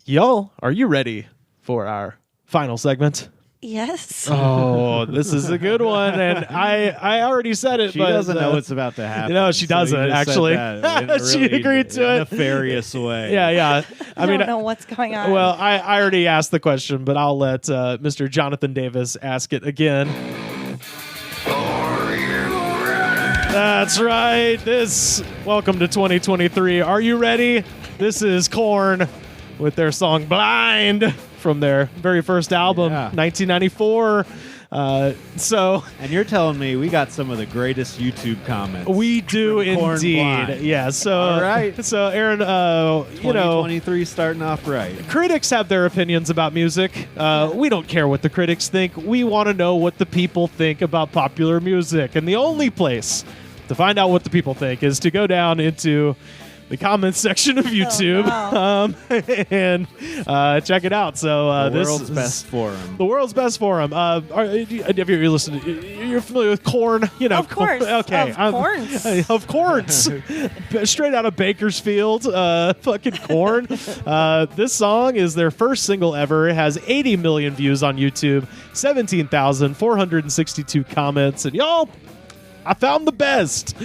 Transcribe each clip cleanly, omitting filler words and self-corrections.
Y'all, are you ready for our final segment? Yes. Oh, this is a good one, and I already said it. She but, doesn't know what's about to happen. No, she doesn't, you just actually. said that in a She really agreed to it. nefarious way. Yeah. I don't know what's going on. Well, I already asked the question, but I'll let Mr. Jonathan Davis ask it again. That's right. Welcome to 2023. Are you ready? This is Korn with their song Blind from their very first album, 1994. And you're telling me we got some of the greatest YouTube comments. We do indeed. Blind. Yeah. So, all right. So, Aaron, 2023 starting off right. Critics have their opinions about music. We don't care what the critics think. We want to know what the people think about popular music. And the only place to find out what the people think is to go down into the comments section of YouTube and check it out. So the world's best forum. The world's best forum. Have you listened? You're familiar with Korn? You know, of course. Okay, of course. Straight out of Bakersfield, fucking Korn. This song is their first single ever. It has 80 million views on YouTube, 17,462 comments, and y'all, I found the best.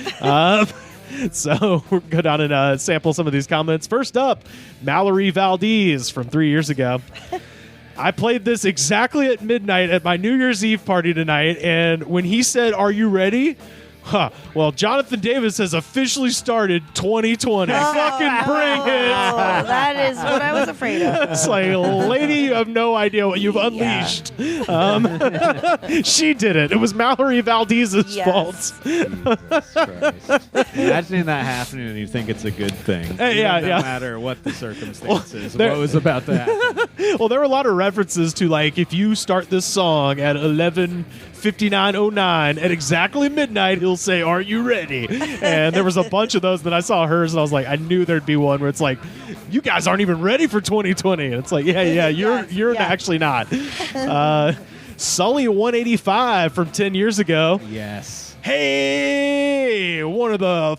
So we'll go down and sample some of these comments. First up, Mallory Valdez from 3 years ago. I played this exactly at midnight at my New Year's Eve party tonight, and when he said, "Are you ready?" Well, Jonathan Davis has officially started 2020. Fucking bring it. That is what I was afraid of. It's like, lady, you have no idea what you've unleashed. She did it. It was Mallory Valdez's fault. Imagining that happening and you think it's a good thing. No matter what the circumstances, what was about to happen. Well, there were a lot of references to, like, if you start this song at 11:59:09 at exactly midnight, he'll say, "Are you ready?" And there was a bunch of those. That I saw hers, and I was like, I knew there'd be one where it's like, you guys aren't even ready for 2020. And it's like, you're actually not. Sully 185 from 10 years ago. Yes. Hey, one of the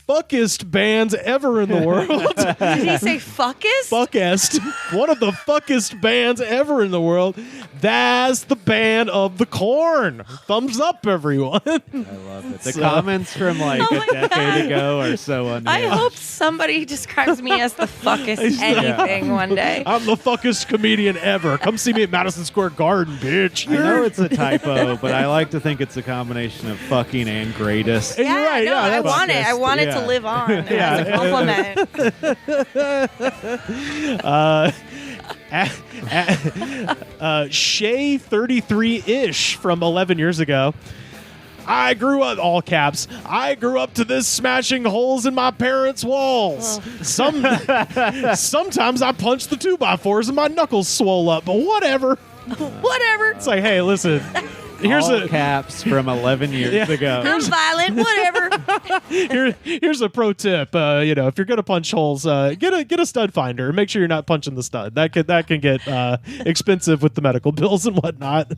fuckest bands ever in the world. Did he say fuckest? Fuckest. One of the fuckest bands ever in the world. That's the band of the Korn. Thumbs up, everyone. I love it. The comments from like a decade ago are so unreal. I hope somebody describes me as the fuckest anything one day. I'm the fuckest comedian ever. Come see me at Madison Square Garden, bitch. I know it's a typo, but I like to think it's a combination of fucking and greatest. And you're right. No, I want it. I want it to live on as a compliment. Shay 33-ish from 11 years ago. I grew up, all caps, I grew up to this smashing holes in my parents' walls. Sometimes I punched the 2x4s and my knuckles swole up, but whatever. Whatever. It's like, hey, listen. Here's all caps from 11 years ago. I'm violent. Whatever. Here's a pro tip. If you're gonna punch holes, get a stud finder and make sure you're not punching the stud. That can get expensive with the medical bills and whatnot.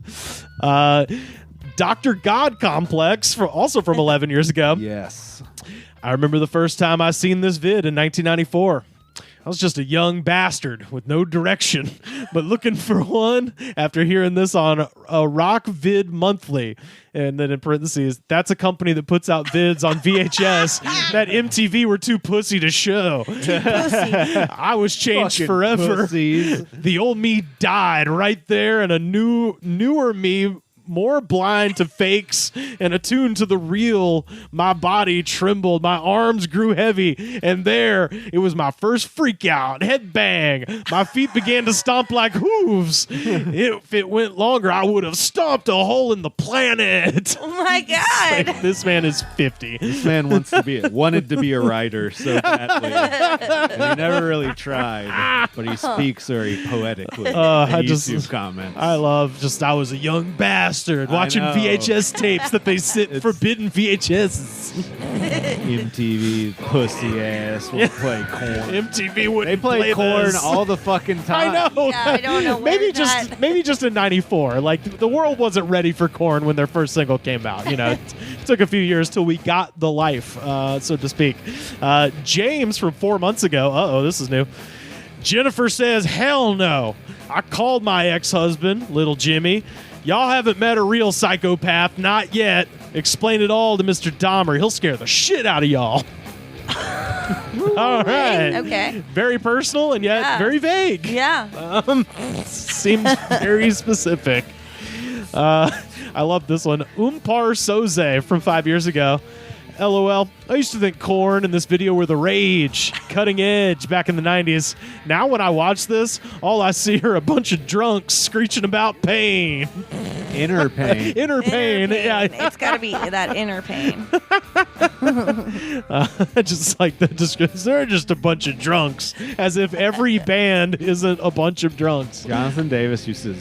Dr. God Complex, also from 11 years ago. Yes. I remember the first time I seen this vid in 1994. I was just a young bastard with no direction, but looking for one after hearing this on a Rock Vid Monthly. And then in parentheses, that's a company that puts out vids on VHS that MTV were too pussy to show. I was changed Fucking forever. Pussies. The old me died right there, and a newer me, more blind to fakes and attuned to the real, my body trembled, my arms grew heavy, and there it was my first freak out, head bang. My feet began to stomp like hooves. If it went longer, I would have stomped a hole in the planet. Oh my God. Like, this man is 50. This man wanted to be a writer so badly. And he never really tried, but he speaks very poetically. YouTube comments. I was a young bastard watching VHS tapes that they sent forbidden VHSs. MTV pussy ass will play Korn. MTV wouldn't They play Korn this. all the fucking time. I know. Yeah, I don't know maybe just in '94. Like, the world wasn't ready for Korn when their first single came out. You know, it took a few years till we got the life, so to speak. James from 4 months ago. This is new. Jennifer says, hell no. I called my ex-husband, little Jimmy. Y'all haven't met a real psychopath, not yet. Explain it all to Mr. Dahmer. He'll scare the shit out of y'all. All right. Okay. Very personal and yet very vague. Yeah. Seems very specific. I love this one. Umpar Soze from 5 years ago. LOL. I used to think Korn and this video were the rage, cutting edge back in the 90s. Now when I watch this, all I see are a bunch of drunks screeching about pain. Inner pain. Inner pain. Yeah. It's got to be that inner pain. Just like the description. They're just a bunch of drunks, as if every band isn't a bunch of drunks. Jonathan Davis used to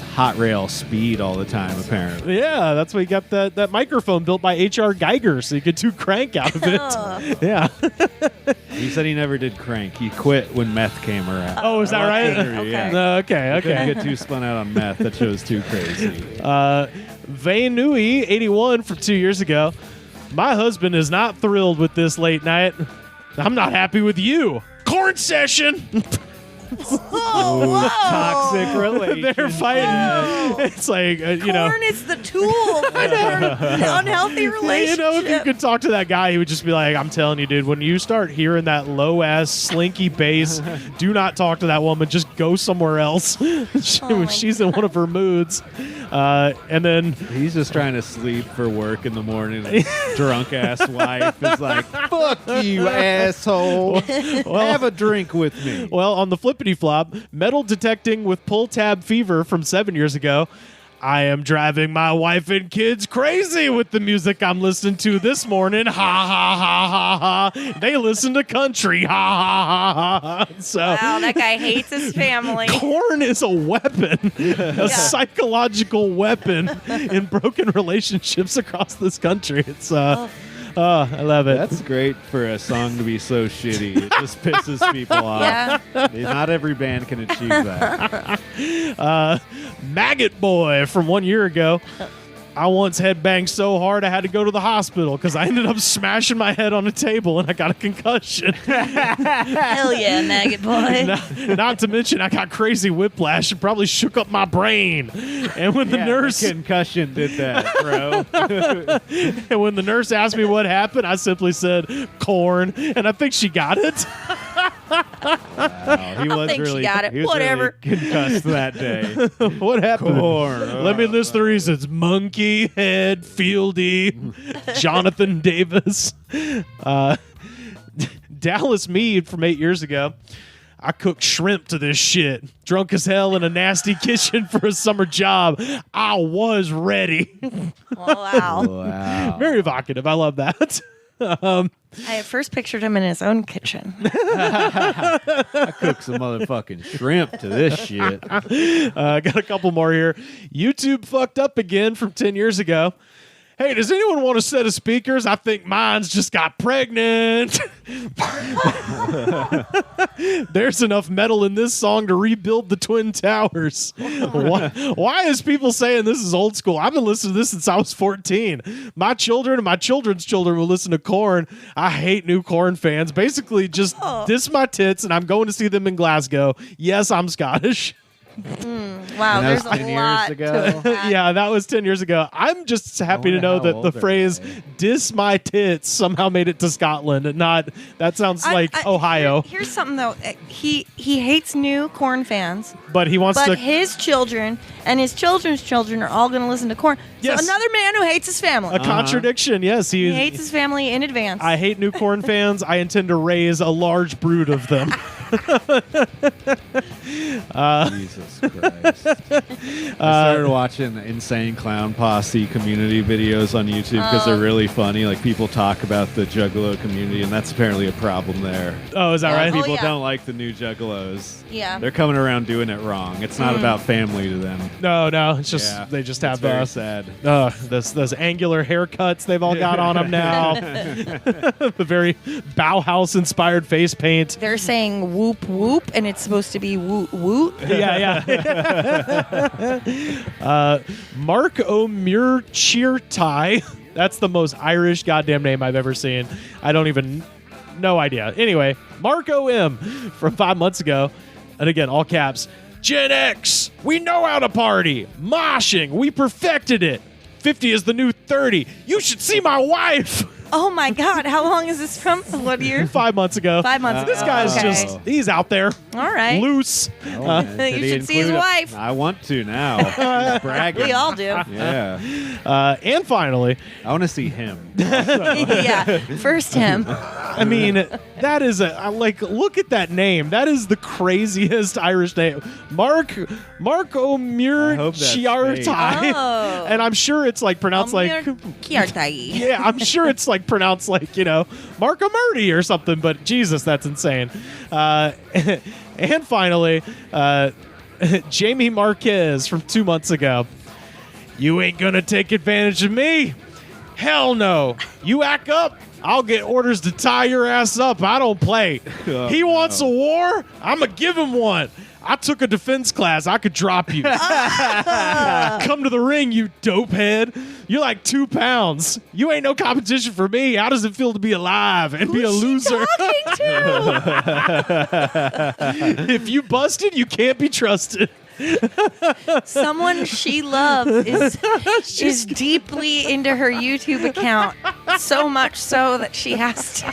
hot rail speed all the time, apparently. Yeah, that's why he got that microphone built by H.R. Geiger, so he could do crank out of it. Yeah. He said he never did crank. He quit when meth came around. Oh, is that right? Okay. Yeah. Okay. Couldn't get too spun out on meth. That show's too crazy. Vainui, 81 from 2 years ago. My husband is not thrilled with this late night. I'm not happy with you. Korn session. Whoa. Toxic relationship. They're fighting. It's like, Korn is the tool for the unhealthy relationship. If you could talk to that guy, he would just be like, I'm telling you, dude, when you start hearing that low-ass, slinky bass, do not talk to that woman. Just go somewhere else. She's in one of her moods. And then... He's just trying to sleep for work in the morning. Drunk-ass wife is like, fuck you, asshole. Have a drink with me. Well, on the flippity-flop, metal detecting with pull tab fever from 7 years ago. I am driving my wife and kids crazy with the music I'm listening to this morning. Ha, ha, ha, ha, ha. They listen to country. Ha, ha, ha, ha, ha. So, wow, that guy hates his family. Korn is a weapon, a psychological weapon in broken relationships across this country. It's, I love it. That's great for a song to be so shitty. It just pisses people off. Yeah. Not every band can achieve that. Maggot Boy from 1 year ago. I once headbanged so hard I had to go to the hospital because I ended up smashing my head on a table and I got a concussion. Hell yeah, Maggot Boy. Not to mention I got crazy whiplash and probably shook up my brain. And when the nurse... The concussion did that, bro. And when the nurse asked me what happened, I simply said, Korn. And I think she got it. Wow, he was think she really, got it. he was Whatever. Really concussed that day. What happened? Korn. Let me list the reasons. Monkey, Head, Fieldy, Jonathan Davis. Dallas Mead from 8 years ago. I cooked shrimp to this shit. Drunk as hell in a nasty kitchen for a summer job. I was ready. Wow. Wow. Very evocative. I love that. I at first pictured him in his own kitchen. I cooked some motherfucking shrimp to this shit. Got a couple more here. YouTube fucked up again from 10 years ago. Hey, does anyone want a set of speakers? I think mine's just got pregnant. There's enough metal in this song to rebuild the Twin Towers. Why is people saying this is old school? I've been listening to this since I was 14. My children and my children's children will listen to Korn. I hate new Korn fans. Basically, just diss my tits, and I'm going to see them in Glasgow. Yes, I'm Scottish. Wow, And that there's was 10 a years lot ago? to that. Yeah, that was 10 years ago. I'm just happy to know how that old the are phrase they? diss my tits somehow made it to Scotland and not, that sounds like Ohio. Here's something though. He hates new Korn fans, But he wants but to. his children and his children's children are all going to listen to Korn. Yes. So another man who hates his family. A contradiction, yes. He hates his family in advance. I hate new Korn fans. I intend to raise a large brood of them. Jesus Christ. I started watching Insane Clown Posse community videos on YouTube because they're really funny. Like, people talk about the Juggalo community, and that's apparently a problem there. Oh, is that right? Oh, People yeah. don't like the new Juggalos. Yeah. They're coming around doing it wrong. It's not about family to them. No, it's just Yeah. they just It's have very sad. those angular haircuts they've all got on them now. The very Bauhaus inspired face paint. They're saying whoop whoop, and it's supposed to be woot woot. Yeah. Mark O'Muircheartai. That's the most Irish goddamn name I've ever seen. I don't even... No idea. Anyway, Mark O.M. from 5 months ago. and again, all caps, Gen X, we know how to party. Moshing, we perfected it. 50 is the new 30. You should see my wife. Oh my God! How long is this from? What year? 5 months ago. 5 months ago. This guy's Okay. just, he's out there. All right. Loose. Oh, man. Did You he should see his include wife. I want to now. He's bragging. We all do. Yeah. And finally, I want to see him. Yeah. First him. I mean, that is look at that name. That is the craziest Irish name. Mark O'Muir I hope that's Chiartai. Oh. And I'm sure it's like pronounced like Kiartai. yeah, I'm sure it's like pronounced like, Mark O'Murdy or something, but Jesus, that's insane. And finally, Jamie Marquez from 2 months ago. You ain't gonna take advantage of me. Hell no. You act up, I'll get orders to tie your ass up. I don't play. Oh, he wants a war, I'm gonna give him one. I took a defense class. I could drop you. Come to the ring, you dope head. You're like 2 pounds. You ain't no competition for me. How does it feel to be alive and be a loser? Talking to? If you busted, you can't be trusted. Someone she loves is deeply into her YouTube account, so much so that she has to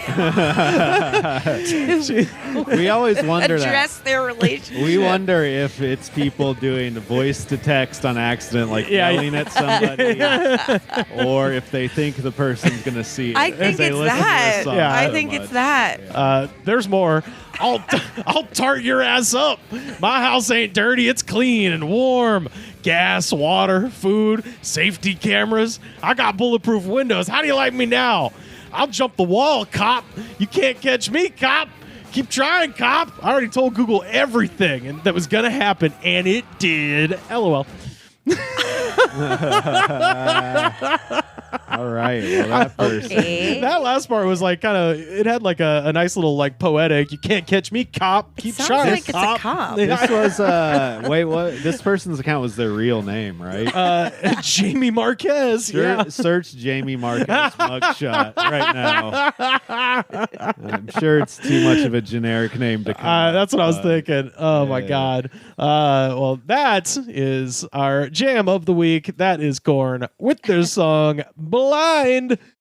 We always wonder address their relationship. We wonder if it's people doing voice to text on accident, like Yeah. yelling at somebody, or if they think the person's going to see it. I as think they it's listen to that. this song Yeah. I so think much. it's that. There's more. I'll tart your ass up. My house ain't dirty. It's clean and warm. Gas, water, food, safety cameras. I got bulletproof windows. How do you like me now? I'll jump the wall, cop. You can't catch me, cop. Keep trying, cop. I already told Google everything and that was going to happen, and it did. LOL. All right. Well, that person. Okay. That last part was like kind of, it had like a nice little like poetic, you can't catch me, cop. Keep sounds trying, like it's a cop. This was wait, what? This person's account was their real name, right? Jamie Marquez. Yeah. Search Jamie Marquez mugshot right now. I'm sure it's too much of a generic name to come up, That's what I was but- thinking. Oh my yeah. God. Well, that is our jam of the week. That is Korn with their song Blind.